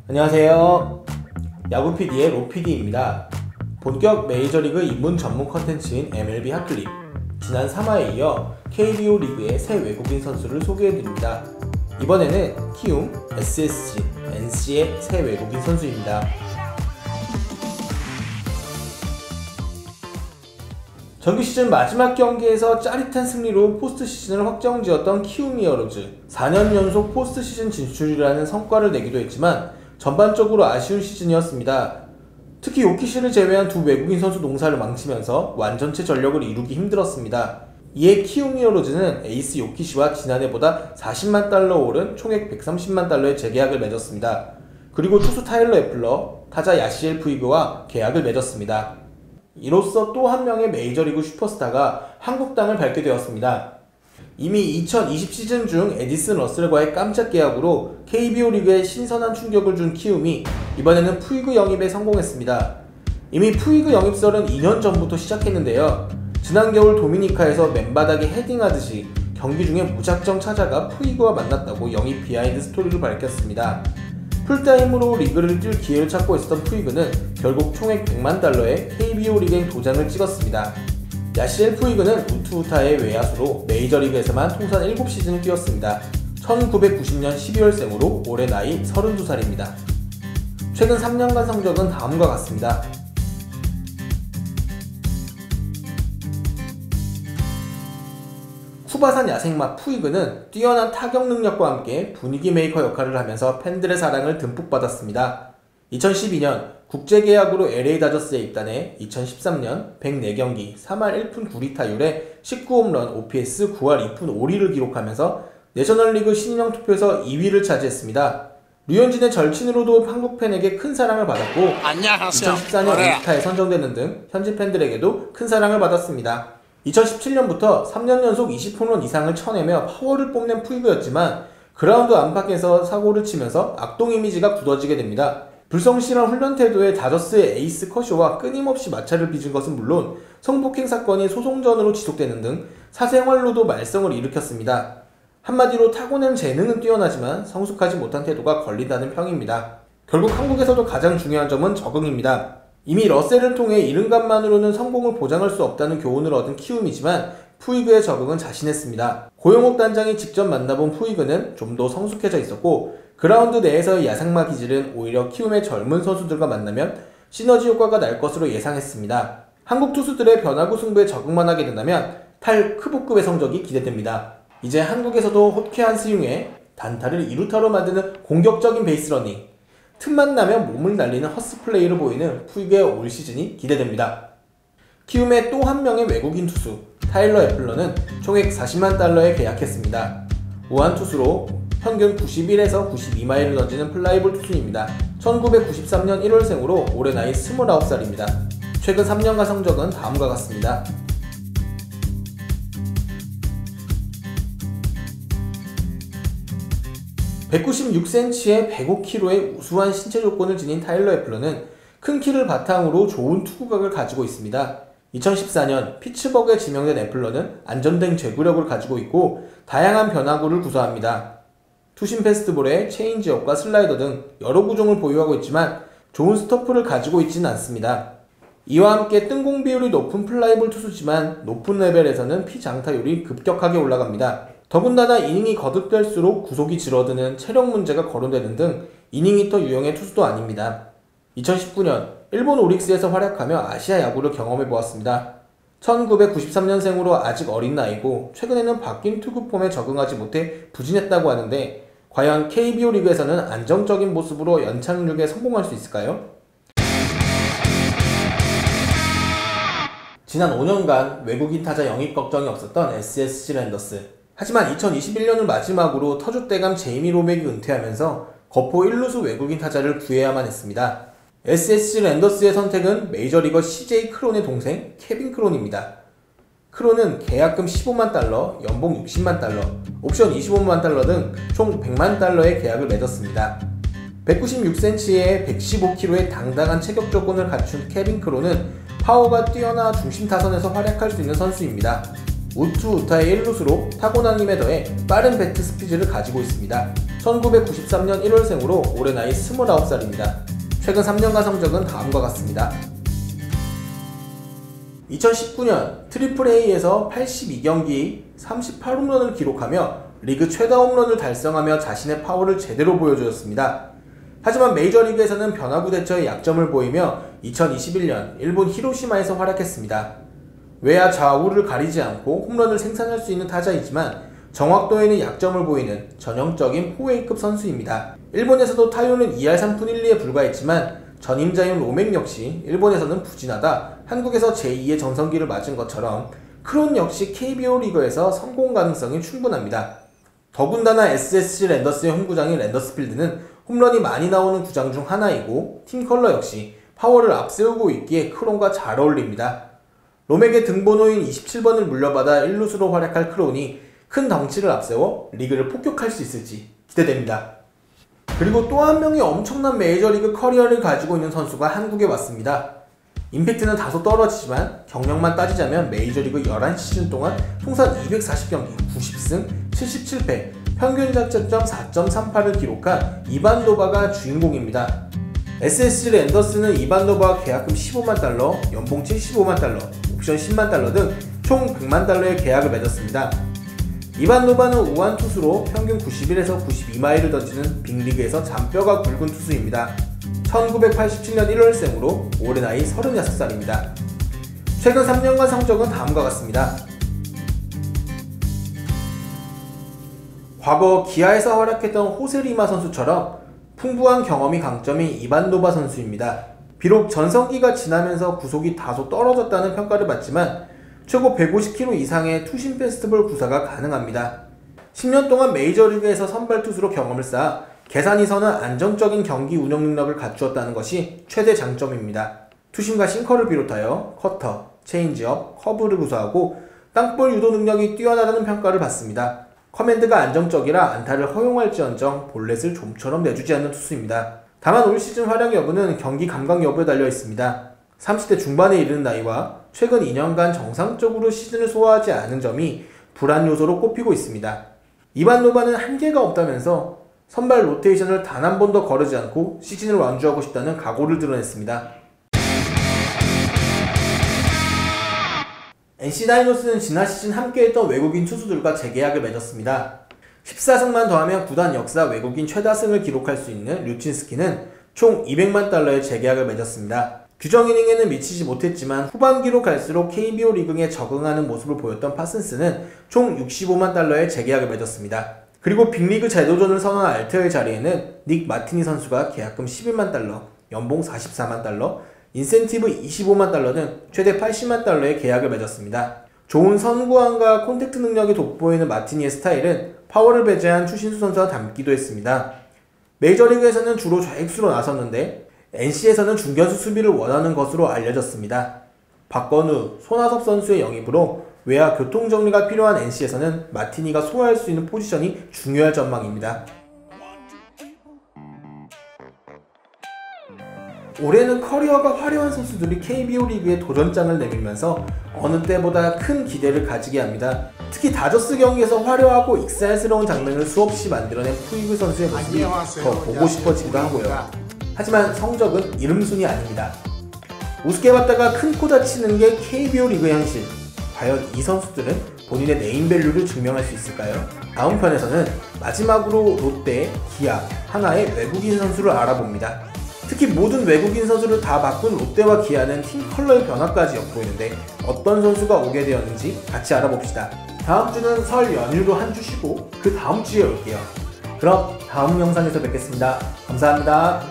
안녕하세요. 야구 PD의 로 PD입니다. 본격 메이저리그 입문 전문 컨텐츠인 MLB 핫클립, 지난 3화에 이어 KBO 리그의 새 외국인 선수를 소개해드립니다. 이번에는 키움, SSG, NC의 새 외국인 선수입니다. 정규 시즌 마지막 경기에서 짜릿한 승리로 포스트 시즌을 확정지었던 키움 히어로즈, 4년 연속 포스트 시즌 진출이라는 성과를 내기도 했지만 전반적으로 아쉬운 시즌이었습니다. 특히 요키시를 제외한 두 외국인 선수 농사를 망치면서 완전체 전력을 이루기 힘들었습니다. 이에 키움 히어로즈는 에이스 요키시와 지난해보다 40만 달러 오른 총액 130만 달러의 재계약을 맺었습니다. 그리고 투수 타일러 애플러, 타자 야시엘 푸이그와 계약을 맺었습니다. 이로써 또 한 명의 메이저리그 슈퍼스타가 한국 땅을 밟게 되었습니다. 이미 2020 시즌 중 에디슨 러셀과의 깜짝 계약으로 KBO 리그에 신선한 충격을 준 키움이 이번에는 푸이그 영입에 성공했습니다. 이미 푸이그 영입설은 2년 전부터 시작했는데요. 지난 겨울 도미니카에서 맨바닥에 헤딩하듯이 경기 중에 무작정 찾아가 푸이그와 만났다고 영입 비하인드 스토리를 밝혔습니다. 풀타임으로 리그를 뛸 기회를 찾고 있었던 푸이그는 결국 총액 100만 달러의 KBO 리그행 도장을 찍었습니다. 야시엘 푸이그는 우투우타의 외야수로 메이저리그에서만 통산 7시즌을 뛰었습니다. 1990년 12월생으로 올해 나이 32살입니다. 최근 3년간 성적은 다음과 같습니다. 쿠바산 야생마 푸이그는 뛰어난 타격 능력과 함께 분위기 메이커 역할을 하면서 팬들의 사랑을 듬뿍 받았습니다. 2012년 국제계약으로 LA 다저스에 입단해 2013년 104경기 3할 1푼 9리 타율에 19홈런 OPS 9할 2푼 5리를 기록하면서 내셔널리그 신인왕 투표에서 2위를 차지했습니다. 류현진의 절친으로도 한국 팬에게 큰 사랑을 받았고 2014년 올스타에 선정되는 등 현지 팬들에게도 큰 사랑을 받았습니다. 2017년부터 3년 연속 20홈런 이상을 쳐내며 파워를 뽐낸 푸이그였지만 그라운드 안팎에서 사고를 치면서 악동 이미지가 굳어지게 됩니다. 불성실한 훈련 태도에 다저스의 에이스 커쇼와 끊임없이 마찰을 빚은 것은 물론 성폭행 사건이 소송전으로 지속되는 등 사생활로도 말썽을 일으켰습니다. 한마디로 타고난 재능은 뛰어나지만 성숙하지 못한 태도가 걸린다는 평입니다. 결국 한국에서도 가장 중요한 점은 적응입니다. 이미 러셀을 통해 이른감만으로는 성공을 보장할 수 없다는 교훈을 얻은 키움이지만 푸이그의 적응은 자신했습니다. 고용옥 단장이 직접 만나본 푸이그는 좀 더 성숙해져 있었고 그라운드 내에서의 야생마 기질은 오히려 키움의 젊은 선수들과 만나면 시너지 효과가 날 것으로 예상했습니다. 한국 투수들의 변화구 승부에 적응만 하게 된다면 탈 크보급의 성적이 기대됩니다. 이제 한국에서도 호쾌한 스윙에 단타를 2루타로 만드는 공격적인 베이스러닝, 틈만 나면 몸을 날리는 허스 플레이를 보이는 푸이그의 올 시즌이 기대됩니다. 키움의 또 한 명의 외국인 투수 타일러 애플러는 총액 40만 달러에 계약했습니다. 우한 투수로 평균 91에서 92마일을 던지는 플라이볼 투수입니다. 1993년 1월생으로 올해 나이 29살입니다. 최근 3년간 성적은 다음과 같습니다. (196cm에) (105kg의) 우수한 신체 조건을 지닌 타일러 애플러는 큰 키를 바탕으로 좋은 투구각을 가지고 있습니다. 2014년 피츠버그에 지명된 애플러는 안정된 제구력을 가지고 있고 다양한 변화구를 구사합니다. 투심 패스트볼에 체인지업과 슬라이더 등 여러 구종을 보유하고 있지만 좋은 스토프를 가지고 있지는 않습니다. 이와 함께 뜬공 비율이 높은 플라이볼 투수지만 높은 레벨에서는 피장타율이 급격하게 올라갑니다. 더군다나 이닝이 거듭될수록 구속이 줄어드는 체력 문제가 거론되는 등 이닝 히터 유형의 투수도 아닙니다. 2019년 일본 오릭스에서 활약하며 아시아 야구를 경험해보았습니다. 1993년생으로 아직 어린 나이고 최근에는 바뀐 투구 폼에 적응하지 못해 부진했다고 하는데 과연 KBO 리그에서는 안정적인 모습으로 연착륙에 성공할 수 있을까요? 지난 5년간 외국인 타자 영입 걱정이 없었던 SSG 랜더스. 하지만 2021년을 마지막으로 터줏대감 제이미 로맥이 은퇴하면서 거포 1루수 외국인 타자를 구해야만 했습니다. SSG 랜더스의 선택은 메이저리거 CJ 크론의 동생 케빈 크론입니다. 크론은 계약금 15만 달러, 연봉 60만 달러, 옵션 25만 달러 등 총 100만 달러의 계약을 맺었습니다. 196cm에 115kg의 당당한 체격 조건을 갖춘 케빈 크론은 파워가 뛰어나 중심 타선에서 활약할 수 있는 선수입니다. 우투우타의 1루수로 타고난 힘에 더해 빠른 배트 스피드를 가지고 있습니다. 1993년 1월생으로 올해 나이 29살입니다. 최근 3년간 성적은 다음과 같습니다. 2019년 트리플 A에서 82경기 38홈런을 기록하며 리그 최다 홈런을 달성하며 자신의 파워를 제대로 보여주었습니다. 하지만 메이저리그에서는 변화구 대처에 약점을 보이며 2021년 일본 히로시마에서 활약했습니다. 외야 좌우를 가리지 않고 홈런을 생산할 수 있는 타자이지만 정확도에는 약점을 보이는 전형적인 포웨이급 선수입니다. 일본에서도 타율은 2할 3푼 1리에 불과했지만 전임자인 로맥 역시 일본에서는 부진하다 한국에서 제2의 전성기를 맞은 것처럼 크론 역시 KBO 리그에서 성공 가능성이 충분합니다. 더군다나 SSG 랜더스의 홈구장인 랜더스필드는 홈런이 많이 나오는 구장 중 하나이고 팀 컬러 역시 파워를 앞세우고 있기에 크론과 잘 어울립니다. 로맥의 등번호인 27번을 물려받아 1루수로 활약할 크론이 큰 덩치를 앞세워 리그를 폭격할 수 있을지 기대됩니다. 그리고 또 한 명이 엄청난 메이저리그 커리어를 가지고 있는 선수가 한국에 왔습니다. 임팩트는 다소 떨어지지만 경력만 따지자면 메이저리그 11시즌 동안 통산 240경기 90승 77패 평균 자책점 4.38을 기록한 이반 노바가 주인공입니다. SSG 랜더스는 이반 노바와 계약금 15만 달러, 연봉 75만 달러, 옵션 10만 달러 등 총 100만 달러의 계약을 맺었습니다. 이반 노바는 우완 투수로 평균 91에서 92마일을 던지는 빅리그에서 잔뼈가 굵은 투수입니다. 1987년 1월생으로 올해 나이 36살입니다. 최근 3년간 성적은 다음과 같습니다. 과거 기아에서 활약했던 호세리마 선수처럼 풍부한 경험이 강점인 이반 노바 선수입니다. 비록 전성기가 지나면서 구속이 다소 떨어졌다는 평가를 받지만 최고 150km 이상의 투심 페스티벌 구사가 가능합니다. 10년 동안 메이저리그에서 선발 투수로 경험을 쌓아 계산이 서는 안정적인 경기 운영 능력을 갖추었다는 것이 최대 장점입니다. 투심과 싱커를 비롯하여 커터, 체인지업, 커브를 구사하고 땅볼 유도 능력이 뛰어나다는 평가를 받습니다. 커맨드가 안정적이라 안타를 허용할지언정 볼넷을 좀처럼 내주지 않는 투수입니다. 다만 올 시즌 활약 여부는 경기 감각 여부에 달려 있습니다. 30대 중반에 이르는 나이와 최근 2년간 정상적으로 시즌을 소화하지 않은 점이 불안 요소로 꼽히고 있습니다. 이반 노바는 한계가 없다면서 선발 로테이션을 단 한 번도 거르지 않고 시즌을 완주하고 싶다는 각오를 드러냈습니다. NC 다이노스는 지난 시즌 함께했던 외국인 투수들과 재계약을 맺었습니다. 14승만 더하면 구단 역사 외국인 최다승을 기록할 수 있는 류친스키는 총 200만 달러의 재계약을 맺었습니다. 규정 이닝에는 미치지 못했지만 후반기로 갈수록 KBO 리그에 적응하는 모습을 보였던 파슨스는 총 65만 달러의 재계약을 맺었습니다. 그리고 빅리그 재도전을 선언한 알트의 자리에는 닉 마티니 선수가 계약금 11만 달러, 연봉 44만 달러, 인센티브 25만 달러 등 최대 80만 달러의 계약을 맺었습니다. 좋은 선구안과 콘택트 능력이 돋보이는 마티니의 스타일은 파워를 배제한 추신수 선수와 닮기도 했습니다. 메이저리그에서는 주로 좌익수로 나섰는데 NC에서는 중견수 수비를 원하는 것으로 알려졌습니다. 박건우, 손아섭 선수의 영입으로 외야 교통정리가 필요한 NC에서는 마티니가 소화할 수 있는 포지션이 중요할 전망입니다. 올해는 커리어가 화려한 선수들이 KBO 리그에 도전장을 내밀면서 어느 때보다 큰 기대를 가지게 합니다. 특히 다저스 경기에서 화려하고 익살스러운 장면을 수없이 만들어낸 푸이그 선수의 모습이 더 보고 싶어지기도 하고요. 하지만 성적은 이름순위 아닙니다. 우습게 봤다가 큰 코 다치는 게 KBO 리그의 현실. 과연 이 선수들은 본인의 네임밸류를 증명할 수 있을까요? 다음 편에서는 마지막으로 롯데, 기아, 하나의 외국인 선수를 알아봅니다. 특히 모든 외국인 선수를 다 바꾼 롯데와 기아는 팀 컬러의 변화까지 엿보이는데 어떤 선수가 오게 되었는지 같이 알아봅시다. 다음 주는 설 연휴로 한 주 쉬고 그 다음 주에 올게요. 그럼 다음 영상에서 뵙겠습니다. 감사합니다.